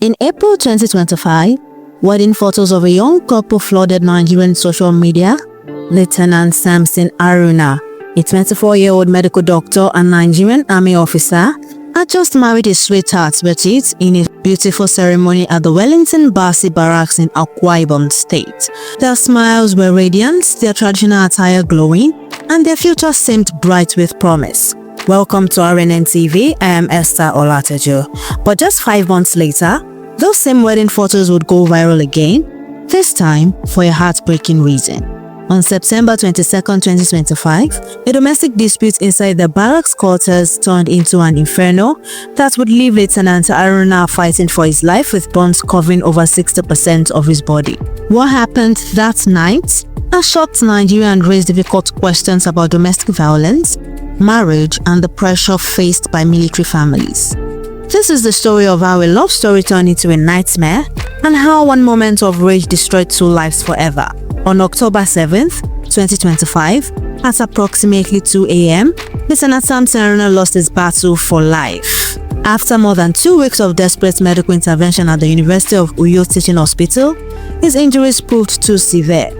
In April 2025, wedding photos of a young couple flooded Nigerian social media. Lieutenant Samson Haruna, a 24-year-old medical doctor and Nigerian Army officer, had just married his sweetheart Retyit in a beautiful ceremony at the Wellington Barracks in Akwa Ibom State. Their smiles were radiant, their traditional attire glowing, and their future seemed bright with promise. Welcome to RNN TV. I am Esther Olateju. But just 5 months later, those same wedding photos would go viral again, this time for a heartbreaking reason. On September 22, 2025, a domestic dispute inside the barracks quarters turned into an inferno that would leave Lieutenant Haruna fighting for his life with burns covering over 60% of his body. What happened that night has shocked Nigeria and raised difficult questions about domestic violence, marriage, and the pressure faced by military families. This is the story of how a love story turned into a nightmare and how one moment of rage destroyed 2 lives forever. On October 7th, 2025, at approximately 2 a.m., Lieutenant Samson Haruna lost his battle for life. After more than 2 weeks of desperate medical intervention at the University of Uyo Teaching Hospital, his injuries proved too severe.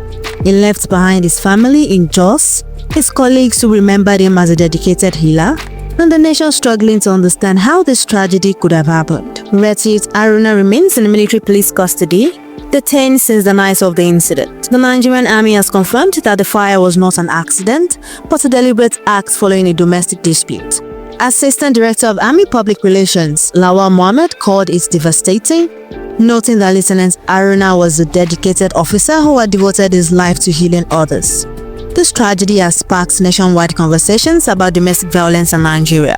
He left behind his family in Jos, his colleagues who remembered him as a dedicated healer, and the nation struggling to understand how this tragedy could have happened. Retyit Haruna remains in military police custody, detained since the night of the incident. The Nigerian Army has confirmed that the fire was not an accident, but a deliberate act following a domestic dispute. Assistant Director of Army Public Relations, Lawal Mohammed, called it devastating, noting that Lieutenant Haruna was a dedicated officer who had devoted his life to healing others. This tragedy has sparked nationwide conversations about domestic violence in Nigeria.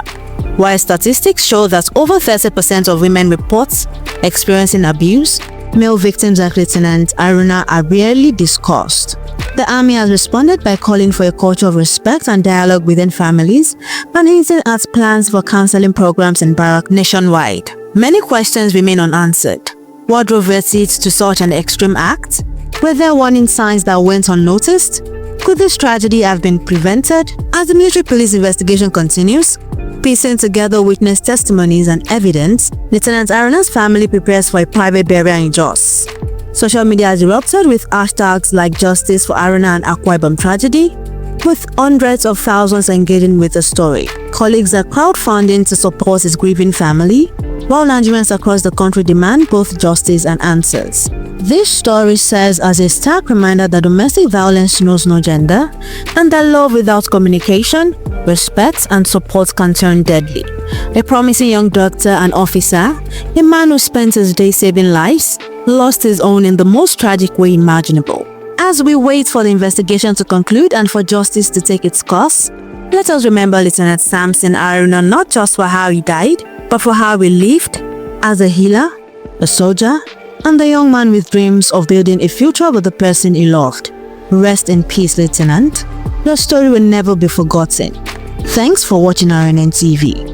While statistics show that over 30% of women report experiencing abuse, male victims like Lieutenant Haruna are rarely discussed. The Army has responded by calling for a culture of respect and dialogue within families and hinting at plans for counseling programs in barracks nationwide. Many questions remain unanswered. What drove Retyit to such an extreme act? Were there warning signs that went unnoticed? Could this tragedy have been prevented? As the military police investigation continues, piecing together witness testimonies and evidence, Lieutenant Haruna's family prepares for a private burial in Jos. Social media has erupted with hashtags like Justice for Haruna and Akwa Ibom tragedy, with hundreds of thousands engaging with the story. Colleagues are crowdfunding to support his grieving family, while Nigerians across the country demand both justice and answers. This story serves as a stark reminder that domestic violence knows no gender, and that love without communication, respect, and support can turn deadly. A promising young doctor and officer, a man who spent his day saving lives, lost his own in the most tragic way imaginable. As we wait for the investigation to conclude and for justice to take its course, let us remember Lieutenant Samson Haruna not just for how he died, but for how he lived as a healer, a soldier, and a young man with dreams of building a future with the person he loved. Rest in peace, Lieutenant. Your story will never be forgotten. Thanks for watching RNN TV.